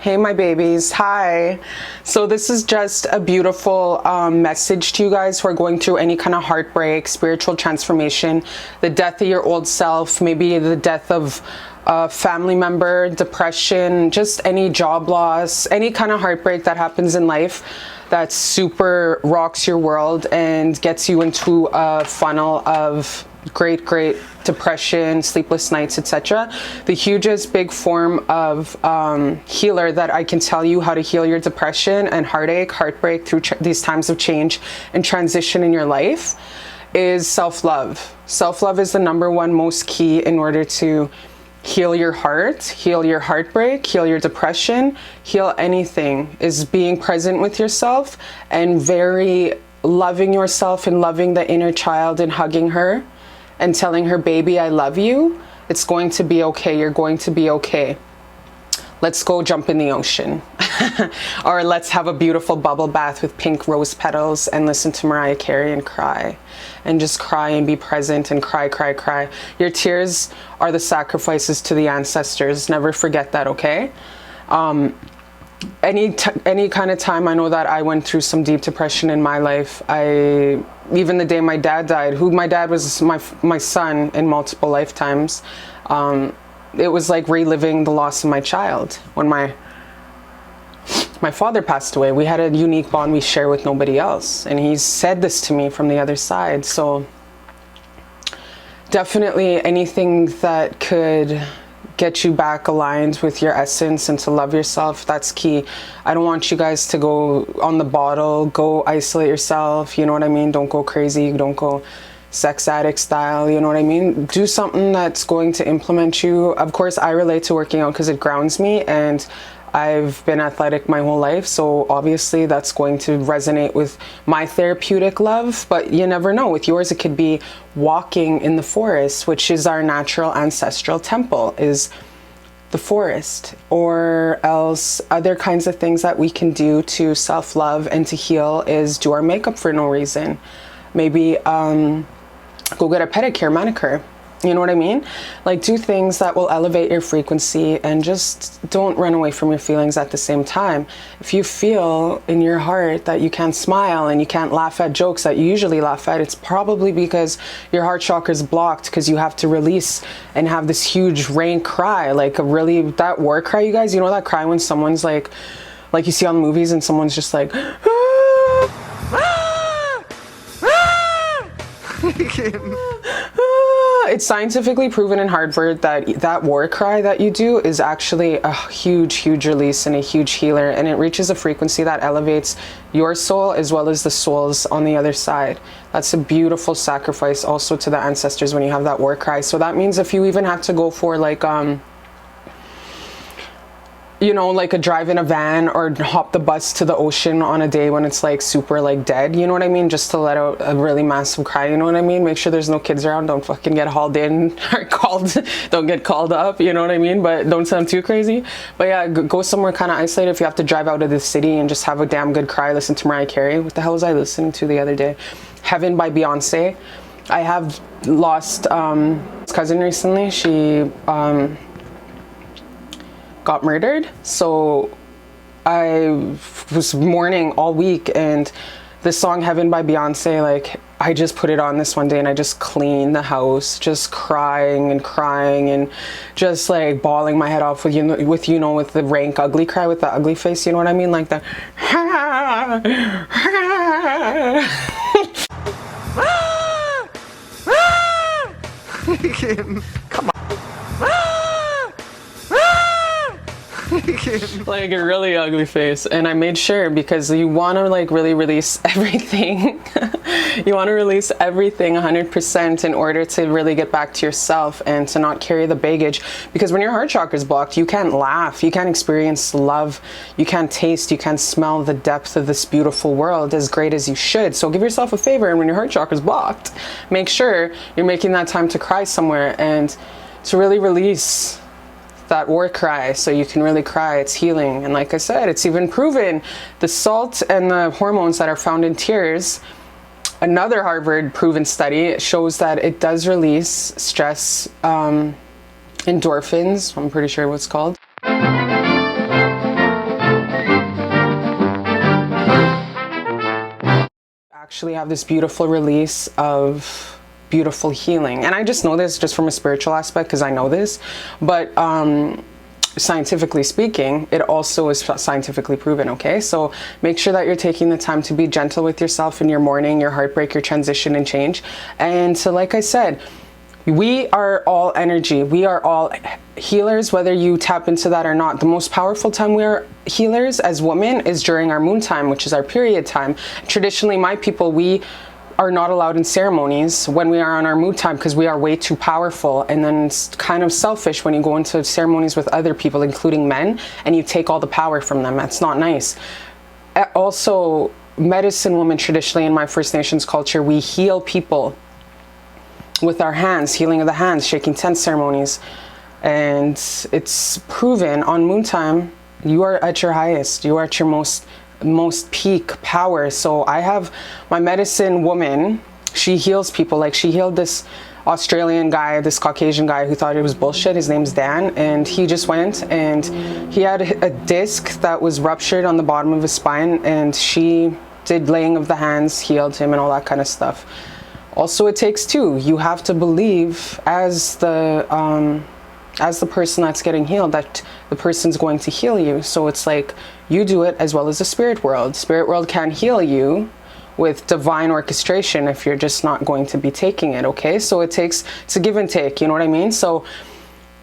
Hey my babies, hi. So this is just a beautiful message to you guys who are going through any kind of heartbreak, spiritual transformation, the death of your old self, maybe the death of a family member, depression, just any job loss, any kind of heartbreak that happens in life that super rocks your world and gets you into a funnel of great depression, sleepless nights, etc. The hugest big form of healer that I can tell you how to heal your depression and heartache, heartbreak through these times of change and transition in your life is self-love. Self-love is the number one most key in order to heal your heart, heal your heartbreak, heal your depression, heal anything, is being present with yourself and very loving yourself and loving the inner child and hugging her and telling her, baby, I love you. It's going to be okay. You're going to be okay. Let's go jump in the ocean. Or let's have a beautiful bubble bath with pink rose petals and listen to Mariah Carey and cry. And just cry and be present and cry. Your tears are the sacrifices to the ancestors. Never forget that, okay? Any kind of time, I know that I went through some deep depression in my life. Even the day my dad died, my dad was my son in multiple lifetimes. It was like reliving the loss of my child. When my father passed away, we had a unique bond we share with nobody else. And he said this to me from the other side. So definitely anything that could get you back aligned with your essence and to love yourself, that's key. I don't want you guys to go on the bottle, go isolate yourself, you know what I mean? Don't go crazy, don't go sex addict style, you know what I mean? Do something that's going to implement you. Of course, I relate to working out because it grounds me, and I've been athletic my whole life, so obviously that's going to resonate with my therapeutic love, but you never know. With yours, it could be walking in the forest, which is our natural ancestral temple, is the forest, or else other kinds of things that we can do to self-love and to heal is do our makeup for no reason. Maybe go get a pedicure, manicure. You know what I mean? Like, do things that will elevate your frequency and just don't run away from your feelings at the same time. If you feel in your heart that you can't smile and you can't laugh at jokes that you usually laugh at, it's probably because your heart chakra is blocked, because you have to release and have this huge rain cry, like that war cry, you guys. You know that cry when someone's like you see on the movies and someone's just like, it's scientifically proven in Harvard that war cry that you do is actually a huge release and a huge healer, and it reaches a frequency that elevates your soul as well as the souls on the other side. That's a beautiful sacrifice also to the ancestors when you have that war cry. So that means if you even have to go for like you know, like a drive in a van or hop the bus to the ocean on a day when it's like super like dead, you know what I mean? Just to let out a really massive cry, you know what I mean? Make sure there's no kids around. Don't fucking get hauled in or don't get called up, you know what I mean? But don't sound too crazy. But yeah, go somewhere kind of isolated. If you have to drive out of the city and just have a damn good cry, listen to Mariah Carey. What the hell was I listening to the other day? Heaven by Beyonce. I have lost cousin recently. She got murdered, so I was mourning all week, and this song Heaven by Beyonce, like, I just put it on this one day and I just cleaned the house, just crying and just like bawling my head off with the rank ugly cry, with the ugly face, you know what I mean, like the come on. Like a really ugly face. And I made sure, because you want to like really release everything. You want to release everything 100% in order to really get back to yourself and to not carry the baggage. Because when your heart chakra is blocked, you can't laugh, you can't experience love, you can't taste, you can't smell the depth of this beautiful world as great as you should. So give yourself a favor, and when your heart chakra is blocked, make sure you're making that time to cry somewhere and to really release that war cry, so you can really cry. It's healing. And like I said, it's even proven the salt and the hormones that are found in tears, another Harvard proven study shows that it does release stress endorphins, I'm pretty sure what it's called. actually have this beautiful release of beautiful healing. And I just know this just from a spiritual aspect because I know this, but scientifically speaking, it also is scientifically proven, okay? So make sure that you're taking the time to be gentle with yourself in your mourning, your heartbreak, your transition and change. And so like I said, we are all energy. We are all healers, whether you tap into that or not. The most powerful time we are healers as women is during our moon time, which is our period time. Traditionally, my people, we are not allowed in ceremonies when we are on our mood time because we are way too powerful, and then it's kind of selfish when you go into ceremonies with other people, including men, and you take all the power from them. That's not nice. Also, medicine women traditionally in my First Nations culture, we heal people with our hands, healing of the hands, shaking tent ceremonies, and it's proven on moon time you are at your highest, you are at your most peak power. So I have my medicine woman, she heals people. Like she healed this Australian guy, this Caucasian guy who thought it was bullshit. His name's Dan, and he just went and he had a disc that was ruptured on the bottom of his spine, and she did laying of the hands, healed him and all that kind of stuff. Also, it takes two. You have to believe as the person that's getting healed that the person's going to heal you. So it's like you do it as well as the spirit world. Spirit world can heal you with divine orchestration if you're just not going to be taking it, okay? So it's a give and take, you know what I mean? So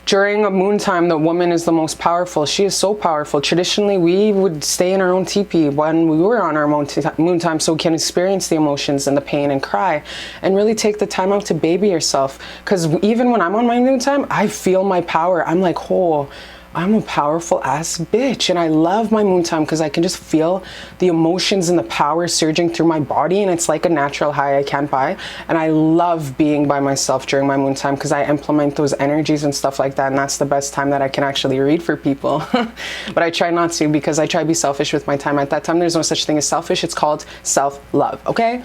during a moon time, the woman is the most powerful. She is so powerful. Traditionally, we would stay in our own teepee when we were on our moon time so we can experience the emotions and the pain and cry and really take the time out to baby yourself. Because even when I'm on my moon time, I feel my power. I'm like, oh, I'm a powerful ass bitch. And I love my moon time because I can just feel the emotions and the power surging through my body, and it's like a natural high I can't buy. And I love being by myself during my moon time because I implement those energies and stuff like that, and that's the best time that I can actually read for people. But I try not to because I try to be selfish with my time. At that time, there's no such thing as selfish. It's called self-love, okay?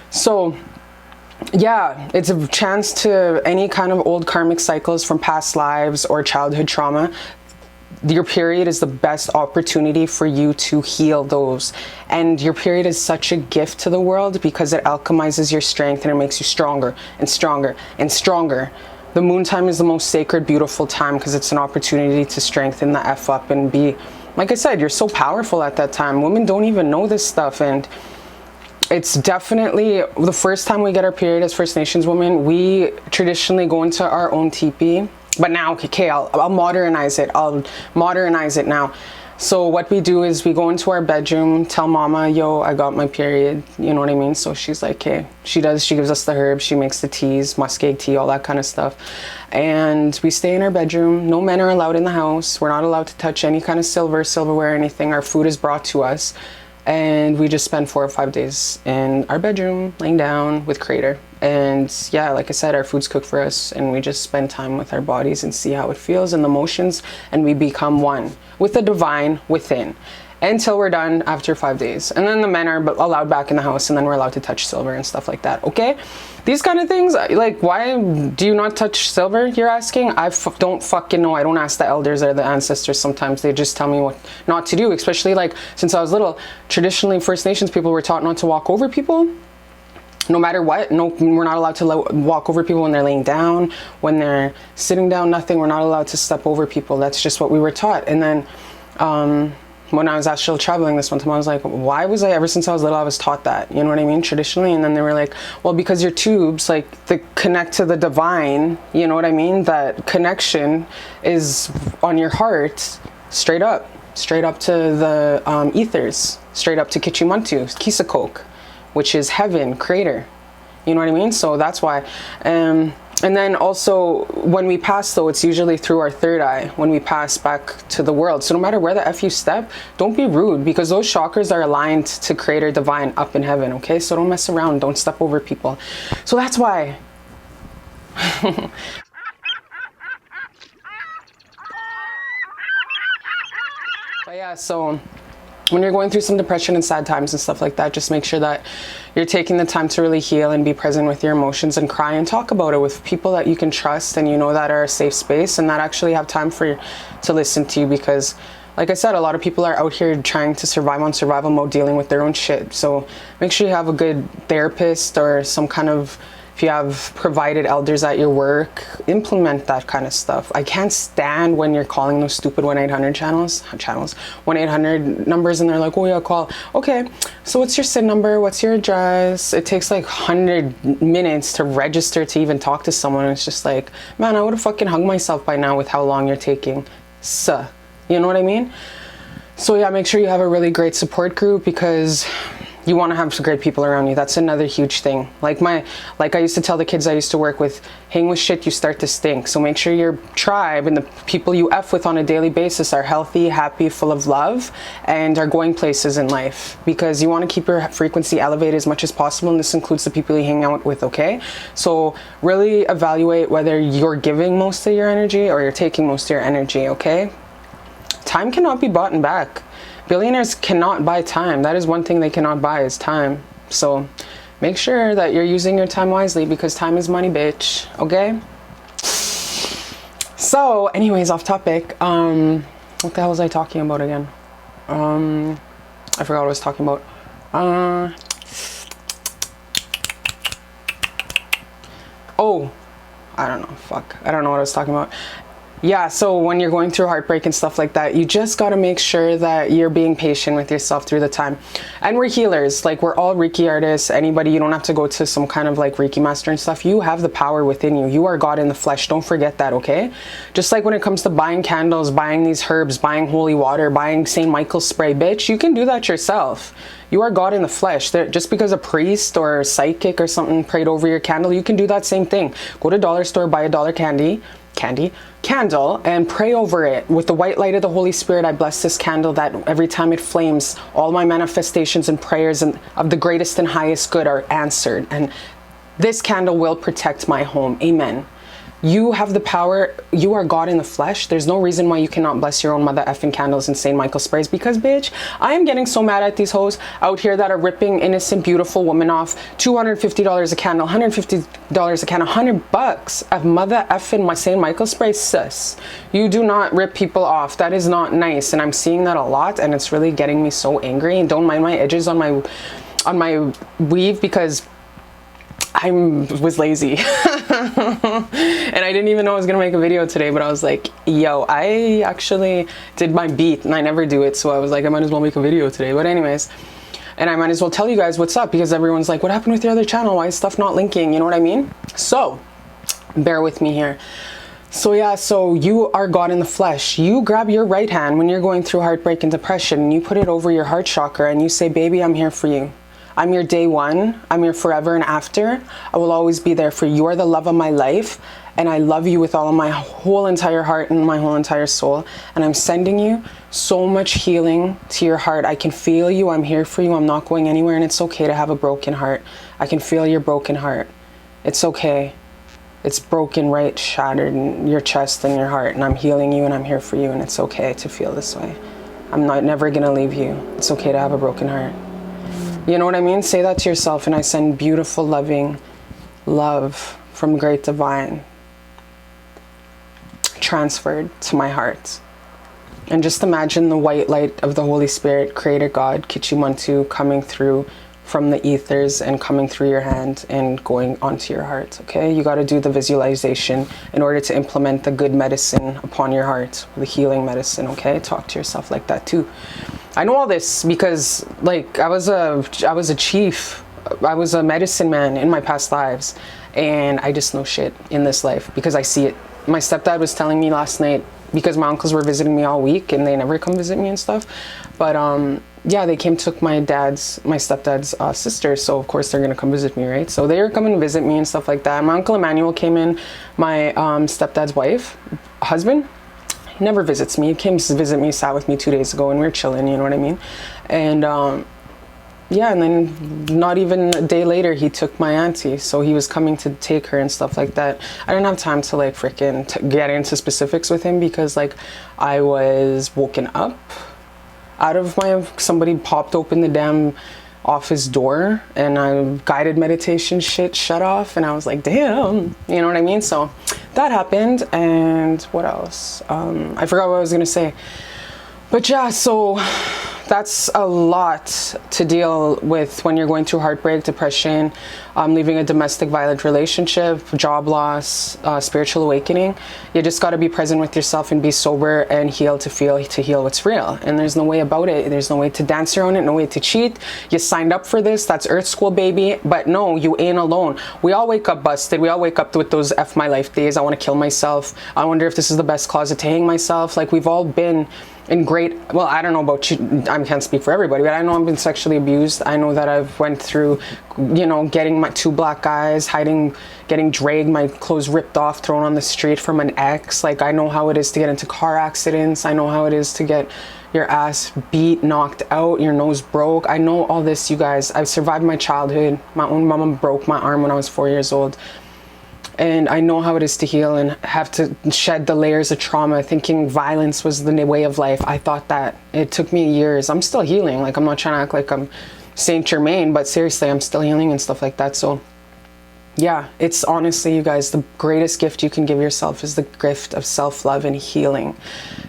So yeah, it's a chance to any kind of old karmic cycles from past lives or childhood trauma. Your period is the best opportunity for you to heal those. And your period is such a gift to the world because it alchemizes your strength and it makes you stronger and stronger and stronger. The moon time is the most sacred, beautiful time because it's an opportunity to strengthen the F up and be, like I said, you're so powerful at that time. Women don't even know this stuff, and it's definitely the first time we get our period as First Nations women. We traditionally go into our own teepee. But now, okay, I'll modernize it. I'll modernize it now. So what we do is we go into our bedroom, tell mama, yo, I got my period. You know what I mean? So she's like, okay, she gives us the herbs, she makes the teas, muskeg tea, all that kind of stuff. And we stay in our bedroom. No men are allowed in the house. We're not allowed to touch any kind of silverware, anything. Our food is brought to us. And we just spend 4 or 5 days in our bedroom, laying down with Crater. And yeah, like I said, our food's cooked for us, and we just spend time with our bodies and see how it feels and the emotions, and we become one with the divine within until we're done after 5 days. And then the men are allowed back in the house, and then we're allowed to touch silver and stuff like that, okay? These kind of things, like, why do you not touch silver, you're asking? I don't fucking know. I don't ask the elders or the ancestors sometimes. They just tell me what not to do, especially like since I was little. Traditionally, First Nations people were taught not to walk over people. No matter what. No, we're not allowed to walk over people when they're laying down, when they're sitting down, nothing. We're not allowed to step over people. That's just what we were taught. And then when I was astral traveling this one time, I was like, why was I, ever since I was little, I was taught that, you know what I mean, traditionally? And then they were like, well, because your tubes, like, they connect to the divine, you know what I mean? That connection is on your heart, straight up to the ethers, straight up to Kichimantu, Kisakok, which is heaven, Crater, you know what I mean? So that's why. And then also when we pass, though, it's usually through our third eye when we pass back to the world. So no matter where the F you step, don't be rude, because those chakras are aligned to Creator Divine up in heaven, okay? So don't mess around. Don't step over people. So that's why. But yeah, so when you're going through some depression and sad times and stuff like that, just make sure that you're taking the time to really heal and be present with your emotions and cry and talk about it with people that you can trust and you know that are a safe space and that actually have time to listen to you, because like I said, a lot of people are out here trying to survive on survival mode, dealing with their own shit. So make sure you have a good therapist or some kind of, if you have provided elders at your work, implement that kind of stuff. I can't stand when you're calling those stupid 1-800 channels, 1-800 numbers, and they're like, oh yeah, call. Okay, so what's your SIN number? What's your address? It takes like 100 minutes to register to even talk to someone. It's just like, man, I would have fucking hung myself by now with how long you're taking. You know what I mean? So yeah, make sure you have a really great support group, because you want to have some great people around you. That's another huge thing. Like I used to tell the kids I used to work with, hang with shit, you start to stink. So make sure your tribe and the people you F with on a daily basis are healthy, happy, full of love, and are going places in life, because you want to keep your frequency elevated as much as possible. And this includes the people you hang out with, okay? So really evaluate whether you're giving most of your energy or you're taking most of your energy, okay? Time cannot be bought back. Billionaires cannot buy time. That is one thing they cannot buy, is time. So make sure that you're using your time wisely, because time is money, bitch. Okay? So anyways, off topic. What the hell was I talking about again? I forgot what I was talking about. Oh, I don't know. Fuck. I don't know what I was talking about. Yeah, so when you're going through heartbreak and stuff like that, you just got to make sure that you're being patient with yourself through the time. And we're healers. Like, we're all Reiki artists. Anybody, you don't have to go to some kind of like Reiki master and stuff. You have the power within you. You are God in the flesh. Don't forget that, okay? Just like when it comes to buying candles, buying these herbs, buying holy water, buying St. Michael's spray, bitch, you can do that yourself. You are God in the flesh. Just because a priest or a psychic or something prayed over your candle, you can do that same thing. Go to dollar store, buy a dollar candle, and pray over it with the white light of the Holy Spirit. I bless this candle that every time it flames, all my manifestations and prayers and of the greatest and highest good are answered, and this candle will protect my home. Amen. You have the power. You are God in the flesh. There's no reason why you cannot bless your own mother effing candles and St. Michael sprays, because bitch, I am getting so mad at these hoes out here that are ripping innocent, beautiful women off. $250 a candle, $150 a candle, $100 of mother effing my St. Michael spray, sis. You do not rip people off. That is not nice. And I'm seeing that a lot, and it's really getting me so angry. And don't mind my edges on my weave, because I was lazy and I didn't even know I was gonna make a video today, but I was like, yo, I actually did my beat, and I never do it, so I was like, I might as well make a video today. But anyways, and I might as well tell you guys what's up, because everyone's like, what happened with your other channel? Why is stuff not linking? You know what I mean? So bear with me here. So yeah, so you are God in the flesh. You grab your right hand when you're going through heartbreak and depression, and you put it over your heart chakra, and you say, baby, I'm here for you. I'm your day one. I'm your forever and after. I will always be there for you. You are the love of my life, and I love you with all of my whole entire heart and my whole entire soul. And I'm sending you so much healing to your heart. I can feel you. I'm here for you. I'm not going anywhere, and it's okay to have a broken heart. I can feel your broken heart. It's okay. It's broken, right, shattered in your chest and your heart, and I'm healing you, and I'm here for you, and it's okay to feel this way. I'm never gonna leave you. It's okay to have a broken heart. You know what I mean? Say that to yourself, and I send beautiful, loving love from great divine transferred to my heart. And just imagine the white light of the Holy Spirit, Creator God, Kichimantu, coming through from the ethers and coming through your hand and going onto your heart, okay? You got to do the visualization in order to implement the good medicine upon your heart, the healing medicine, okay? Talk to yourself like that too. I know all this because, like, I was a chief. I was a medicine man in my past lives, and I just know shit in this life because I see it. My stepdad was telling me last night, because my uncles were visiting me all week and they never come visit me and stuff, but yeah, they took my stepdad's sister, so of course they're gonna come visit me, right? So they were coming to visit me and stuff like that. My uncle Emmanuel came in, my stepdad's husband. He never visits me. He came to visit me, sat with me 2 days ago, and we were chilling, you know what I mean? And yeah, and then not even a day later, he took my auntie. So he was coming to take her and stuff like that. I didn't have time to like freaking get into specifics with him because like I was woken up out of somebody popped open the damn office door and guided meditation shit shut off, and I was like, damn, you know what I mean? So that happened. And what else? I forgot what I was gonna say. But yeah, so that's a lot to deal with when you're going through heartbreak, depression, leaving a domestic violent relationship, job loss, spiritual awakening. You just got to be present with yourself and be sober and heal to heal what's real. And there's no way about it. There's no way to dance around it, no way to cheat. You signed up for this. That's Earth School, baby. But no, you ain't alone. We all wake up busted. We all wake up with those F my life days. I want to kill myself. I wonder if this is the best closet to hang myself. Like, we've all been in great, well, I don't know about you, I can't speak for everybody, but I know I've been sexually abused. I know that I've went through, you know, getting my 2 black guys, hiding, getting dragged, my clothes ripped off, thrown on the street from an ex. Like, I know how it is to get into car accidents. I know how it is to get your ass beat, knocked out, your nose broke. I know all this, you guys. I've survived my childhood. My own mama broke my arm when I was 4 years old. And I know how it is to heal and have to shed the layers of trauma, thinking violence was the way of life. I thought that. It took me years. I'm still healing. Like, I'm not trying to act like I'm Saint Germain, but seriously, I'm still healing and stuff like that. So yeah, it's honestly, you guys, the greatest gift you can give yourself is the gift of self-love and healing.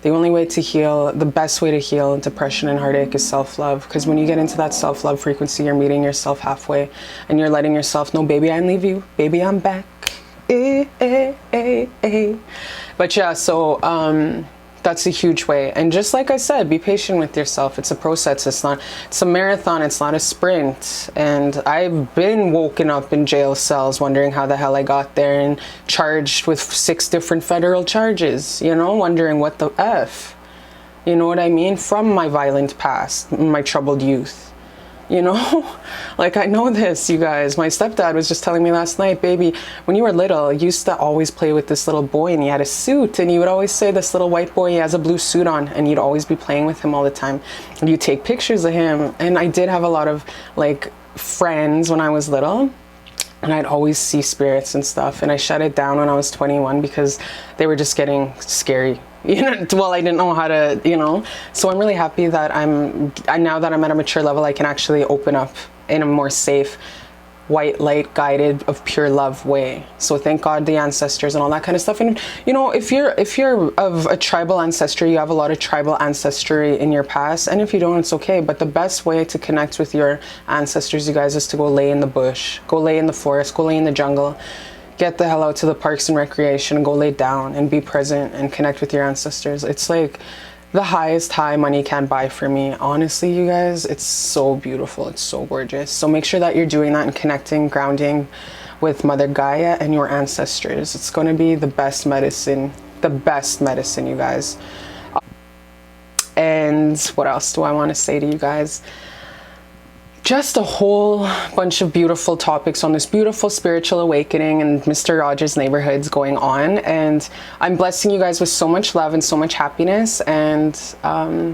The only way to heal, the best way to heal depression and heartache is self-love. Because when you get into that self-love frequency, you're meeting yourself halfway and you're letting yourself know, baby, I didn't leave you. Baby, I'm back. But yeah, so that's a huge way. And just like I said, be patient with yourself. It's a process. It's a marathon. It's not a sprint. And I've been woken up in jail cells wondering how the hell I got there and charged with 6 different federal charges, you know, wondering what the F, you know what I mean, from my violent past, my troubled youth. You know, like, I know this, you guys. My stepdad was just telling me last night, baby, when you were little, you used to always play with this little boy and he had a suit, and you would always say, this little white boy, he has a blue suit on, and you'd always be playing with him all the time. And you take pictures of him. And I did have a lot of like friends when I was little, and I'd always see spirits and stuff. And I shut it down when I was 21 because they were just getting scary. You know, well, I didn't know how to, you know, so I'm really happy that now that I'm at a mature level, I can actually open up in a more safe, white light guided, of pure love way. So thank God, the ancestors and all that kind of stuff. And you know, if you're of a tribal ancestry, you have a lot of tribal ancestry in your past, and if you don't, it's okay. But the best way to connect with your ancestors, you guys, is to go lay in the bush, go lay in the forest, go lay in the jungle. Get the hell out to the parks and recreation and go lay down and be present and connect with your ancestors. It's like the highest high money can buy for me. Honestly, you guys, it's so beautiful. It's so gorgeous. So make sure that you're doing that and connecting, grounding with Mother Gaia and your ancestors. It's going to be the best medicine, you guys. And what else do I want to say to you guys? Just a whole bunch of beautiful topics on this beautiful spiritual awakening and Mr. Rogers' neighborhoods going on. And I'm blessing you guys with so much love and so much happiness. And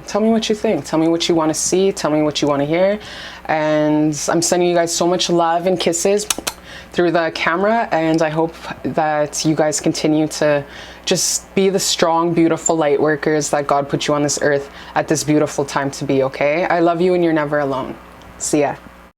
tell me what you think. Tell me what you want to see. Tell me what you want to hear. And I'm sending you guys so much love and kisses through the camera. And I hope that you guys continue to just be the strong, beautiful light workers that God put you on this earth at this beautiful time to be, okay? I love you and you're never alone. See ya.